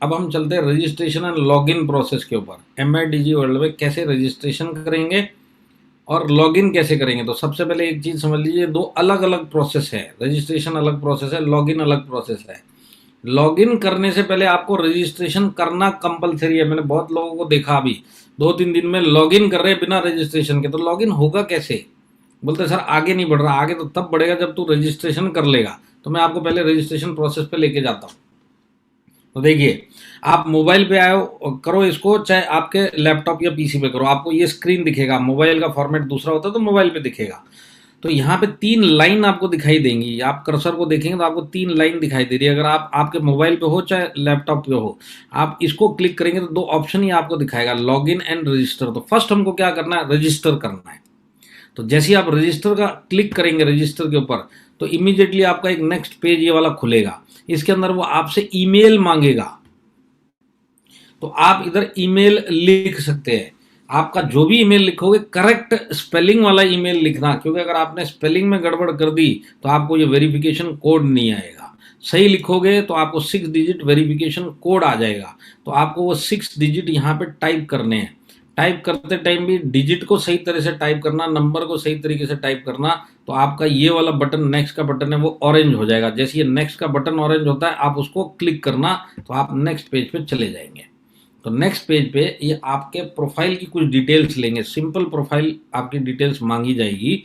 अब हम चलते हैं रजिस्ट्रेशन एंड लॉगिन प्रोसेस के ऊपर। MIDG वर्ल्ड में कैसे रजिस्ट्रेशन करेंगे और लॉगिन कैसे करेंगे। तो सबसे पहले एक चीज़ समझ लीजिए, दो अलग अलग प्रोसेस है। रजिस्ट्रेशन अलग प्रोसेस है, लॉगिन अलग प्रोसेस है। लॉगिन करने से पहले आपको रजिस्ट्रेशन करना कंपलसरी है। मैंने बहुत लोगों को देखा अभी 2-3 दिन में लॉगिन कर रहे हैं बिना रजिस्ट्रेशन के। तो लॉगिन होगा कैसे? बोलते सर आगे नहीं बढ़ रहा। आगे तो तब बढ़ेगा जब तू रजिस्ट्रेशन कर लेगा। तो मैं आपको पहले रजिस्ट्रेशन प्रोसेस पे लेके जाता हूँ। तो देखिए, आप मोबाइल पे आए हो, करो इसको, चाहे आपके लैपटॉप या पीसी पे करो, आपको ये स्क्रीन दिखेगा। मोबाइल का फॉर्मेट दूसरा होता है तो मोबाइल पे दिखेगा। तो यहाँ पे 3 लाइन आपको दिखाई देंगी। आप कर्सर को देखेंगे तो आपको 3 लाइन दिखाई दे रही है। अगर आप आपके मोबाइल पे हो चाहे लैपटॉप पे हो, आप इसको क्लिक करेंगे तो 2 ऑप्शन ही आपको दिखाएगा, लॉगिन एंड रजिस्टर। तो फर्स्ट हमको क्या करना है, रजिस्टर करना है। तो जैसे ही आप रजिस्टर का क्लिक करेंगे रजिस्टर के ऊपर, तो इमीडिएटली आपका एक नेक्स्ट पेज ये वाला खुलेगा। इसके अंदर वो आपसे ईमेल मांगेगा। तो आप इधर ईमेल लिख सकते हैं। आपका जो भी ईमेल लिखोगे करेक्ट स्पेलिंग वाला ईमेल लिखना, क्योंकि अगर आपने स्पेलिंग में गड़बड़ कर दी तो आपको ये वेरिफिकेशन कोड नहीं आएगा। सही लिखोगे तो आपको 6 डिजिट वेरिफिकेशन कोड आ जाएगा। तो आपको वो 6 डिजिट यहाँ पे टाइप करने हैं। टाइप करते टाइम भी डिजिट को सही तरह से टाइप करना, नंबर को सही तरीके से टाइप करना। तो आपका ये वाला बटन नेक्स्ट का बटन है वो ऑरेंज हो जाएगा। जैसे ये नेक्स्ट का बटन ऑरेंज होता है आप उसको क्लिक करना, तो आप नेक्स्ट पेज पे चले जाएंगे। तो नेक्स्ट पेज पे ये आपके प्रोफाइल की कुछ डिटेल्स लेंगे। सिंपल प्रोफाइल आपकी डिटेल्स मांगी जाएगी।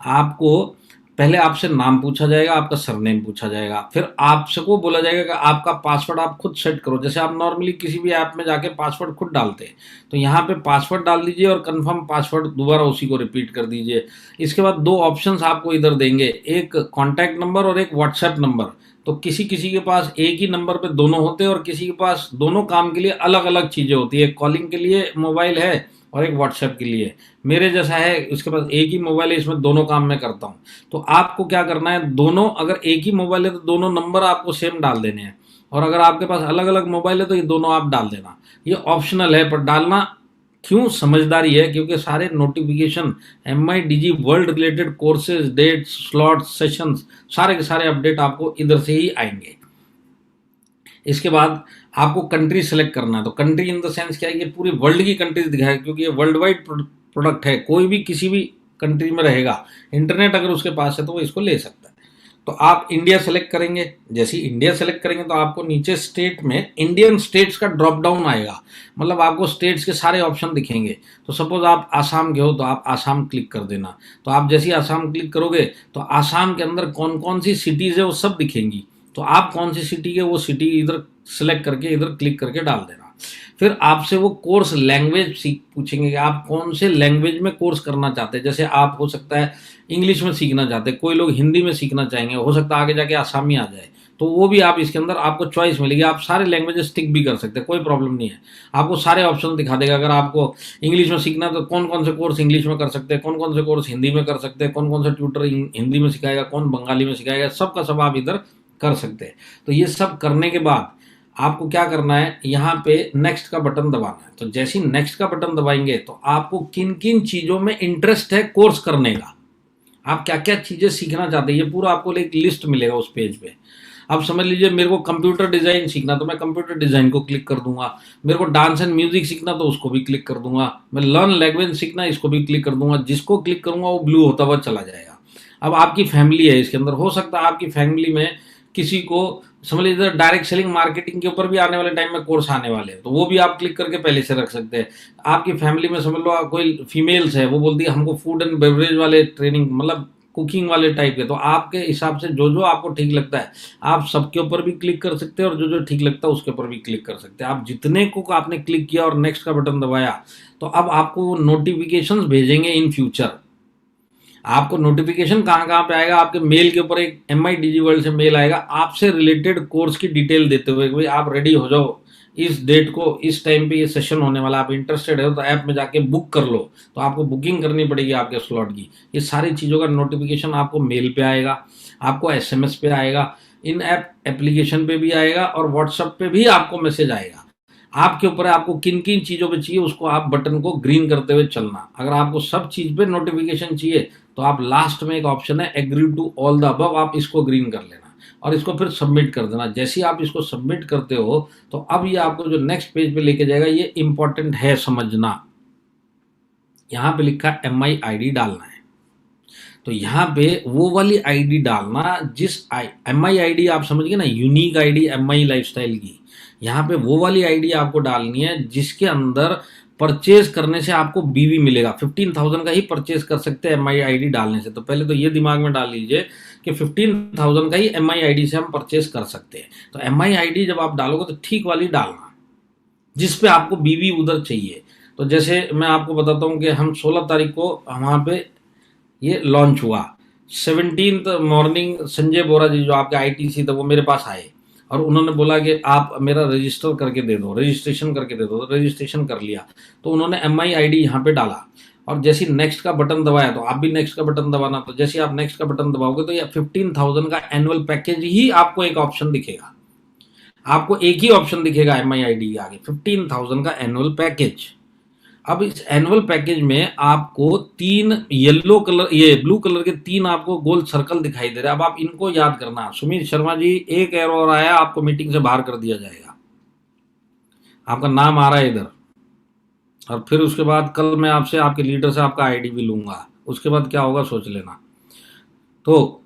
आपको पहले आपसे नाम पूछा जाएगा, आपका सरनेम पूछा जाएगा, फिर आपसे को बोला जाएगा कि आपका पासवर्ड आप खुद सेट करो। जैसे आप नॉर्मली किसी भी ऐप में जाके पासवर्ड खुद डालते हैं, तो यहाँ पे पासवर्ड डाल दीजिए और कंफर्म पासवर्ड दोबारा उसी को रिपीट कर दीजिए। इसके बाद 2 ऑप्शंस आपको इधर देंगे, एक कॉन्टैक्ट नंबर और एक व्हाट्सएप नंबर। तो किसी किसी के पास एक ही नंबर पे दोनों होते हैं और किसी के पास दोनों काम के लिए अलग अलग चीज़ें होती है। कॉलिंग के लिए मोबाइल है और एक व्हाट्सएप के लिए। मेरे जैसा है, उसके पास एक ही मोबाइल है, इसमें दोनों काम मैं करता हूँ। तो आपको क्या करना है, दोनों अगर एक ही मोबाइल है तो दोनों नंबर आपको सेम डाल देने हैं, और अगर आपके पास अलग अलग मोबाइल है तो ये दोनों आप डाल देना। ये ऑप्शनल है पर डालना क्यों, समझदारी है, क्योंकि सारे notification MIDG world related courses, dates, slots, sessions, सारे के सारे अपडेट आपको इधर से ही आएंगे। इसके बाद आपको कंट्री सेलेक्ट करना है। तो कंट्री इन द सेंस क्या है, ये पूरी वर्ल्ड की कंट्रीज दिखाएगा, क्योंकि ये वर्ल्ड वाइड प्रोडक्ट है। कोई भी किसी भी कंट्री में रहेगा, इंटरनेट अगर उसके पास है तो वो इसको ले सकता है। तो आप इंडिया सेलेक्ट करेंगे। जैसे ही इंडिया सेलेक्ट करेंगे तो आपको नीचे स्टेट में इंडियन स्टेट्स का ड्रॉप डाउन आएगा, मतलब आपको स्टेट्स के सारे ऑप्शन दिखेंगे। तो सपोज आप आसाम के हो तो आप आसाम क्लिक कर देना। तो आप जैसे ही आसाम क्लिक करोगे तो आसाम के अंदर कौन कौन सी सिटीज़ है वो सब दिखेंगी। तो आप कौन सी सिटी के, वो सिटी इधर सेलेक्ट करके इधर क्लिक करके डाल देना। फिर आपसे वो कोर्स लैंग्वेज सीख पूछेंगे कि आप कौन से लैंग्वेज में कोर्स करना चाहते हैं। जैसे आप हो सकता है इंग्लिश में सीखना चाहते हैं, कोई लोग हिंदी में सीखना चाहेंगे, हो सकता है आगे जाके आसामी आ जाए, तो वो भी आप इसके अंदर आपको चॉइस मिलेगी। आप सारे लैंग्वेजेस टिक भी कर सकते हैं, कोई प्रॉब्लम नहीं है। आपको सारे ऑप्शन दिखा देगा। अगर आपको इंग्लिश में सीखना है तो कौन कौन से कोर्स इंग्लिश में कर सकते हैं, कौन कौन से कोर्स हिंदी में कर सकते हैं, कौन कौन सा ट्यूटर हिंदी में सिखाएगा, कौन बंगाली में सिखाएगा, सबका सब आप इधर कर सकते हैं। तो ये सब करने के बाद आपको क्या करना है, यहाँ पे नेक्स्ट का बटन दबाना है। तो जैसे ही नेक्स्ट का बटन दबाएंगे तो आपको किन किन चीज़ों में इंटरेस्ट है कोर्स करने का, आप क्या क्या चीज़ें सीखना चाहते हैं, ये पूरा आपको एक लिस्ट मिलेगा उस पेज पे। अब समझ लीजिए मेरे को कंप्यूटर डिज़ाइन सीखना, तो मैं कंप्यूटर डिज़ाइन को क्लिक कर दूंगा। मेरे को डांस एंड म्यूजिक सीखना तो उसको भी क्लिक कर दूंगा। मैं लर्न लैंग्वेज सीखना, इसको भी क्लिक कर दूंगा। जिसको क्लिक करूंगा वो ब्लू होता हुआ चला जाएगा। अब आपकी फैमिली है इसके अंदर, हो सकता है आपकी फैमिली में किसी को, समझ लीजिए डायरेक्ट सेलिंग मार्केटिंग के ऊपर भी आने वाले टाइम में कोर्स आने वाले हैं, तो वो भी आप क्लिक करके पहले से रख सकते हैं। आपकी फैमिली में समझ लो कोई फीमेल्स है, वो बोलती है हमको फूड एंड बेवरेज वाले ट्रेनिंग, मतलब कुकिंग वाले टाइप के, तो आपके हिसाब से जो जो आपको ठीक लगता है आप सबके ऊपर भी क्लिक कर सकते हैं और जो जो ठीक लगता है उसके ऊपर भी क्लिक कर सकते हैं। आप जितने को आपने क्लिक किया और नेक्स्ट का बटन दबाया तो अब आपको नोटिफिकेशंस भेजेंगे इन फ्यूचर। आपको नोटिफिकेशन कहाँ कहाँ पे आएगा, आपके मेल के ऊपर एक MIDG वर्ल्ड से मेल आएगा आपसे रिलेटेड कोर्स की डिटेल देते हुए, भाई आप रेडी हो जाओ, इस डेट को इस टाइम पे ये सेशन होने वाला, आप इंटरेस्टेड हो तो ऐप में जाके बुक कर लो। तो आपको बुकिंग करनी पड़ेगी आपके स्लॉट की। ये सारी चीज़ों का नोटिफिकेशन आपको मेल पे आएगा, आपको SMS पे आएगा, इन ऐप एप्लीकेशन पे भी आएगा और व्हाट्सएप पे भी आपको मैसेज आएगा। आपके ऊपर है आपको किन किन चीज़ों पे चाहिए, उसको आप बटन को ग्रीन करते हुए चलना। अगर आपको सब चीज़ पे नोटिफिकेशन चाहिए तो आप लास्ट में एक ऑप्शन है agree to all the above, आप इसको ग्रीन कर लेना। और इसको फिर सबमिट कर देना। जैसे ही आप इसको सबमिट करते हो तो अब ये आपको जो नेक्स्ट पेज पे लेके जाएगा, ये इंपॉर्टेंट है समझना। यहाँ पे लिखा MIID डालना है, तो यहाँ पे वो वाली आईडी डालना जिस MIID आप समझ गए ना, यूनिक आईडी MI लाइफस्टाइल की। यहाँ पे वो वाली आईडी आपको डालनी है जिसके अंदर परचेज करने से आपको BV मिलेगा। 15,000 का ही परचेज कर सकते हैं MIID डालने से। तो पहले तो ये दिमाग में डाल लीजिए कि 15,000 का ही MIID से हम परचेज कर सकते हैं। तो MIID जब आप डालोगे तो ठीक वाली डालना जिस पे आपको BV उधर चाहिए। तो जैसे मैं आपको बताता हूँ कि हम 16 तारीख को वहाँ पे ये लॉन्च हुआ। 17th मॉर्निंग संजय बोरा जी जो आपके ITC थे वो मेरे पास आए और उन्होंने बोला कि आप मेरा रजिस्टर करके दे दो, रजिस्ट्रेशन करके दे दो। तो रजिस्ट्रेशन कर लिया, तो उन्होंने MIID यहाँ पे डाला और जैसे नेक्स्ट का बटन दबाया तो आप भी नेक्स्ट का बटन दबाना। तो जैसे आप नेक्स्ट का बटन दबाओगे तो ये 15,000 का एनुअल पैकेज ही आपको एक ऑप्शन दिखेगा। आपको एक ही ऑप्शन दिखेगा MIID के आगे, 15,000 का एनुअल पैकेज। अब इस एनुअल पैकेज में आपको 3 येलो कलर, ये ब्लू कलर के 3 आपको गोल सर्कल दिखाई दे रहे हैं। अब आप इनको याद करना। सुमित शर्मा जी, एक एरो और आया, आपको मीटिंग से बाहर कर दिया जाएगा। आपका नाम आ रहा है इधर। और फिर उसके बाद कल मैं आपसे, आपके लीडर से आपका आईडी भी लूंगा। उसके बाद क्या होगा सोच लेना। तो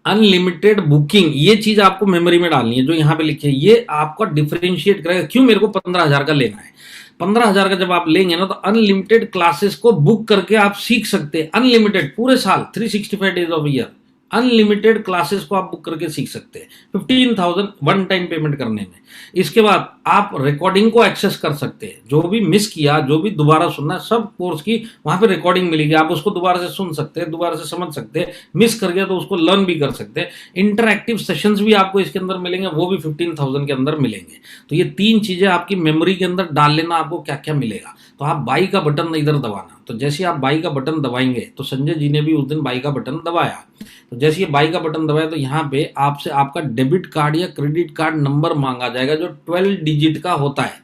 अनलिमिटेड बुकिंग, ये चीज आपको मेमोरी में डालनी है जो यहाँ पे लिखी है। ये आपका डिफरेंशिएट करेगा क्यों मेरे को 15,000 का लेना है। 15,000 का जब आप लेंगे ना तो अनलिमिटेड क्लासेस को बुक करके आप सीख सकते हैं। अनलिमिटेड पूरे साल, 365 days of year unlimited classes को आप बुक करके सीख सकते हैं 15,000 वन टाइम पेमेंट करने में। इसके बाद आप रिकॉर्डिंग को एक्सेस कर सकते हैं। जो भी मिस किया, जो भी दोबारा सुनना है, सब कोर्स की वहां पे रिकॉर्डिंग मिलेगी। आप उसको दोबारा से सुन सकते हैं, दोबारा से समझ सकते हैं। मिस कर गया तो उसको लर्न भी कर सकते हैं। इंटरैक्टिव सेशंस भी आपको इसके अंदर मिलेंगे, वो भी 15,000 के अंदर मिलेंगे। तो ये 3 चीजें आपकी मेमोरी के अंदर डाल लेना। आपको क्या क्या मिलेगा, तो आप बाई का बटन इधर दबाना। तो जैसे आप बाई का बटन दबाएंगे, तो संजय जी ने भी उस दिन बाई का बटन दबाया। तो जैसे ये बाई का बटन दबाया तो यहाँ पे आपसे आपका डेबिट कार्ड या क्रेडिट कार्ड नंबर मांगा जाएगा जो 12 डिजिट का होता है।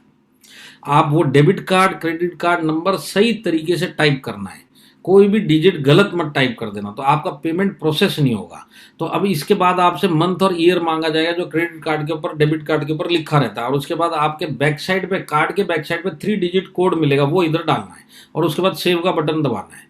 आप वो debit card, credit card number सही तरीके से टाइप करना है। कोई भी डिजिट गलत मत टाइप कर देना, तो आपका पेमेंट प्रोसेस नहीं होगा। तो अब इसके बाद आपसे मंथ और ईयर मांगा जाएगा जो क्रेडिट कार्ड के ऊपर, डेबिट कार्ड के ऊपर लिखा रहता है। और उसके बाद आपके बैक साइड पे, कार्ड के बैक साइड पे 3 डिजिट कोड मिलेगा, वो इधर डालना है और उसके बाद सेव का बटन दबाना है।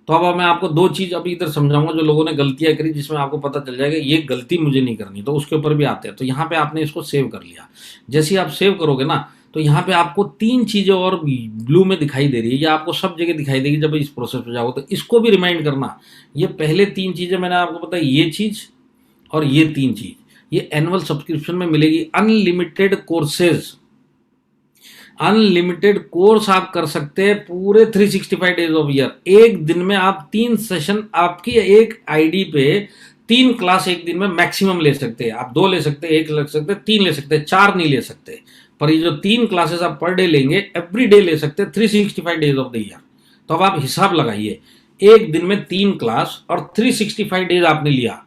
तो अब मैं आपको 2 चीज अभी इधर समझाऊंगा जो लोगों ने गलतियां करी, जिसमें आपको पता चल जाएगा ये गलती मुझे नहीं करनी। तो उसके ऊपर भी आते हैं। तो यहाँ पे आपने इसको सेव कर लिया। जैसे आप सेव करोगे ना तो यहाँ पे आपको 3 चीजें और ब्लू में दिखाई दे रही है, या आपको सब जगह दिखाई देगी जब इस प्रोसेस पे जाओगे। तो इसको भी रिमाइंड करना। ये पहले 3 चीजें मैंने आपको बताई, ये चीज और ये 3 चीज, ये एनुअल सब्सक्रिप्शन में मिलेगी। अनलिमिटेड कोर्सेज, अनलिमिटेड कोर्स आप कर सकते हैं पूरे 365 डेज ऑफ ईयर। एक दिन में आप 3 सेशन, आपकी एक आईडी पे 3 क्लास एक दिन में मैक्सिमम ले सकते हैं। आप 2 ले सकते हैं, 1 ले सकते हैं, 3 ले सकते हैं, 4 नहीं ले सकते। पर ये जो 3 क्लासेस आप पर डे लेंगे, एवरी डे ले सकते हैं 365 डेज ऑफ द ईयर। तो अब आप हिसाब लगाइए, एक दिन में 3 क्लास और 365 डेज आपने लिया,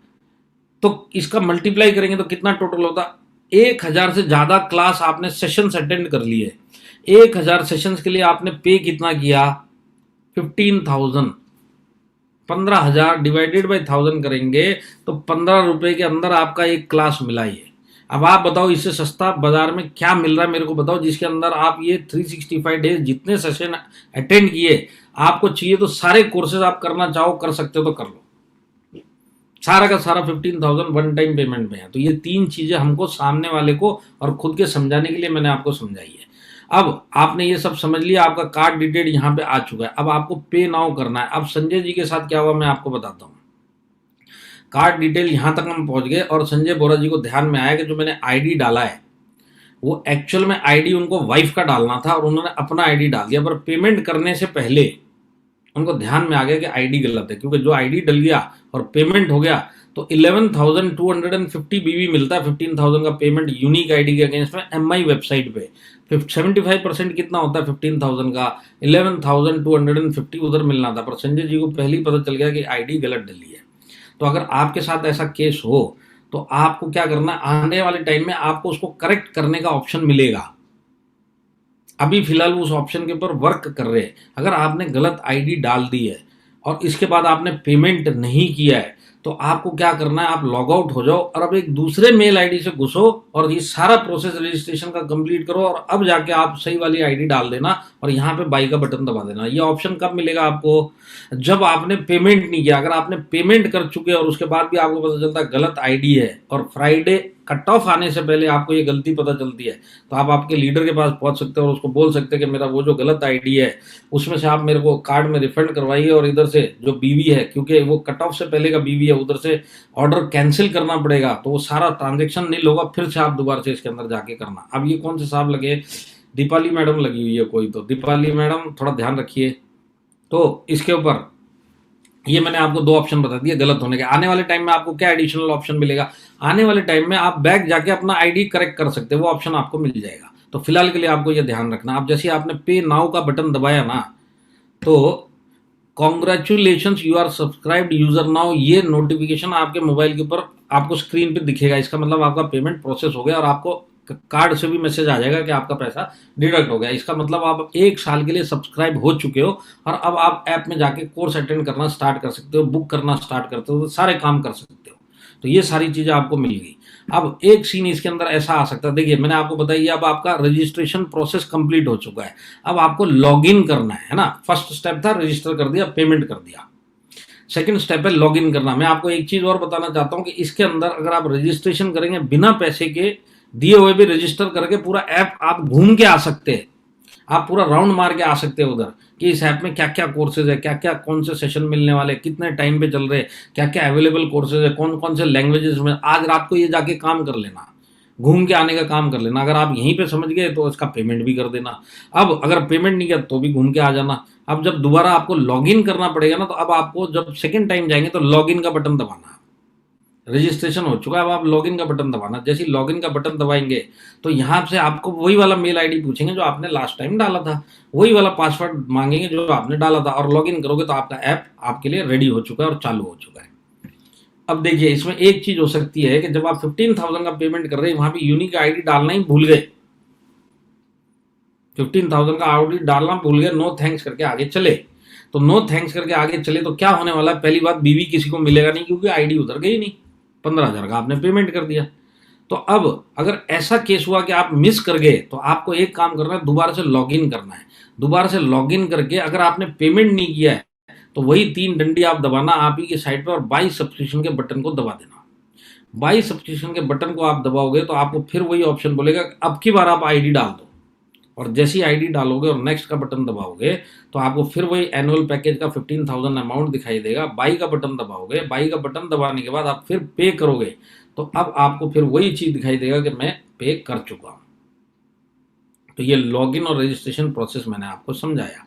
तो इसका मल्टीप्लाई करेंगे तो कितना टोटल होता। 1000 से ज्यादा क्लास आपने सेशंस अटेंड कर लिए। 1000 सेशंस के लिए आपने पे कितना किया, 15,000। 15,000 डिवाइडेड बाई 1000 करेंगे तो 15 रुपए के अंदर आपका एक क्लास मिला। ये अब आप बताओ, इससे सस्ता बाजार में क्या मिल रहा है मेरे को बताओ, जिसके अंदर आप ये 365 डेज जितने सेशन अटेंड किए, आपको चाहिए तो सारे कोर्सेज आप करना चाहो कर सकते हो तो कर लो। सारा का सारा 15,000 वन टाइम पेमेंट में है। तो ये 3 चीजें हमको सामने वाले को और खुद के समझाने के लिए मैंने आपको समझाई है। अब आपने ये सब समझ लिया, आपका कार्ड डिटेल यहाँ पे आ चुका है। अब आपको पे नाउ करना है। अब संजय जी के साथ क्या हुआ मैं आपको बताता हूँ। कार्ड डिटेल यहाँ तक हम पहुंच गए और संजय बोरा जी को ध्यान में आया कि जो मैंने आईडी डाला है वो एक्चुअल में आईडी उनको वाइफ का डालना था और उन्होंने अपना आईडी डाल दिया। पर पेमेंट करने से पहले उनको ध्यान में आ गया कि आईडी गलत है, क्योंकि जो आईडी डल गया और पेमेंट हो गया तो 11,250 BV मिलता है। 15,000 का पेमेंट यूनिक आईडी के अगेंस्ट में MI वेबसाइट पे। 75% कितना होता है 15,000 का, 11,250 उधर मिलना था। पर संजय जी को पहले ही पता चल गया कि आईडी गलत डली है। तो अगर आपके साथ ऐसा केस हो तो आपको क्या करना, आने वाले टाइम में आपको उसको करेक्ट करने का ऑप्शन मिलेगा। अभी फिलहाल उस ऑप्शन के ऊपर वर्क कर रहे हैं। अगर आपने गलत आईडी डाल दी है और इसके बाद आपने पेमेंट नहीं किया है तो आपको क्या करना है, आप लॉग आउट हो जाओ और अब एक दूसरे मेल आईडी से घुसो और ये सारा प्रोसेस रजिस्ट्रेशन का कंप्लीट करो और अब जाके आप सही वाली आईडी डाल देना और यहाँ पे बाई का बटन दबा देना। ये ऑप्शन कब मिलेगा आपको, जब आपने पेमेंट नहीं किया। अगर आपने पेमेंट कर चुके और उसके बाद भी आपको पता चलता है गलत आईडी है और फ्राइडे कट ऑफ आने से पहले आपको ये गलती पता चलती है, तो आप आपके लीडर के पास पहुंच सकते हो और उसको बोल सकते हैं कि मेरा वो जो गलत आईडी है उसमें से आप मेरे को कार्ड में रिफंड करवाइए और इधर से जो बीवी है, क्योंकि वो कट ऑफ से पहले का बीवी है, उधर से ऑर्डर कैंसिल करना पड़ेगा, तो वो सारा ट्रांजेक्शन नहीं होगा, फिर से आप दोबारा से इसके अंदर जाके करना। अब ये कौन से साहब लगे, दीपाली मैडम लगी हुई है कोई, तो दीपाली मैडम थोड़ा ध्यान रखिए। तो इसके ऊपर ये मैंने आपको दो ऑप्शन बता दिए गलत होने के। आने वाले टाइम में आपको क्या एडिशनल ऑप्शन मिलेगा, आने वाले टाइम में आप बैक जाके अपना आईडी करेक्ट कर सकते हैं, वो ऑप्शन आपको मिल जाएगा। तो फिलहाल के लिए आपको ये ध्यान रखना, आप जैसे आपने पे नाउ का बटन दबाया ना, तो congratulation you are subscribed user now, ये नोटिफिकेशन आपके मोबाइल के ऊपर आपको स्क्रीन पे दिखेगा। इसका मतलब आपका पेमेंट प्रोसेस हो गया और आपको कार्ड से भी मैसेज आ जाएगा कि आपका पैसा डिडक्ट हो गया। इसका मतलब आप 1 साल के लिए सब्सक्राइब हो चुके हो और अब आप ऐप में जाके कोर्स अटेंड करना स्टार्ट कर सकते हो, बुक करना स्टार्ट करते हो, तो सारे काम कर सकते हो। तो ये सारी चीज़ें आपको मिल गई। अब एक सीन इसके अंदर ऐसा आ सकता है, देखिए मैंने आपको बताया अब आपका रजिस्ट्रेशन प्रोसेस कंप्लीट हो चुका है, अब आपको लॉग इन करना है ना। फर्स्ट स्टेप था रजिस्टर कर दिया, पेमेंट कर दिया, सेकंड स्टेप है लॉग इन करना। मैं आपको एक चीज़ और बताना चाहता हूँ कि इसके अंदर अगर आप रजिस्ट्रेशन करेंगे बिना पैसे के दिए हुए भी रजिस्टर करके पूरा ऐप आप घूम के आ सकते हैं, आप पूरा राउंड मार के आ सकते हैं उधर कि इस ऐप में क्या क्या कोर्सेज है, क्या क्या कौन से सेशन मिलने वाले, कितने टाइम पे चल रहे, क्या क्या अवेलेबल कोर्सेज है, कौन कौन से लैंग्वेजेस में। आज रात को ये जाके काम कर लेना, घूम के आने का काम कर लेना। अगर आप यहीं पे समझ गए तो इसका पेमेंट भी कर देना। अब अगर पेमेंट नहीं किया तो भी घूम के आ जाना। अब जब दोबारा आपको लॉगिन करना पड़ेगा ना, तो अब आपको जब सेकंड टाइम जाएंगे तो लॉगिन का बटन दबाना। रजिस्ट्रेशन हो चुका है, अब आप लॉगिन का बटन दबाना। जैसे ही लॉगिन का बटन दबाएंगे तो यहाँ से आपको वही वाला मेल आईडी पूछेंगे जो आपने लास्ट टाइम डाला था, वही वाला पासवर्ड मांगेंगे जो आपने डाला था, और लॉगिन करोगे तो आपका ऐप आपके लिए रेडी हो चुका है और चालू हो चुका है। अब देखिए इसमें एक चीज हो सकती है कि जब आप 15,000 का पेमेंट कर रहे हैं वहां पे यूनिक आईडी डालना ही भूल गए, 15,000 का आईडी डालना भूल गए, नो थैंक्स करके आगे चले। तो नो थैंक्स करके आगे चले तो क्या होने वाला है, पहली बात बीवी किसी को मिलेगा नहीं क्योंकि आईडी उधर गई नहीं, 15,000 का आपने पेमेंट कर दिया। तो अब अगर ऐसा केस हुआ कि आप मिस कर गए तो आपको एक काम करना है, दोबारा से लॉगिन करना है। दोबारा से लॉगिन करके अगर आपने पेमेंट नहीं किया है तो वही 3 डंडी आप दबाना आप ही की साइड पे और बाई सब्सक्रिप्शन के बटन को दबा देना। बाई सब्सक्रिप्शन के बटन को आप दबाओगे तो आपको फिर वही ऑप्शन बोलेगा अब की बार आप आईडी डाल दो, और जैसी आईडी डालोगे और नेक्स्ट का बटन दबाओगे तो आपको फिर वही एनुअल पैकेज का 15,000 अमाउंट दिखाई देगा। बाई का बटन दबाओगे, बाई का बटन दबाने के बाद आप फिर पे करोगे तो अब आपको फिर वही चीज दिखाई देगा कि मैं पे कर चुका हूं। तो ये लॉगिन और रजिस्ट्रेशन प्रोसेस मैंने आपको समझाया।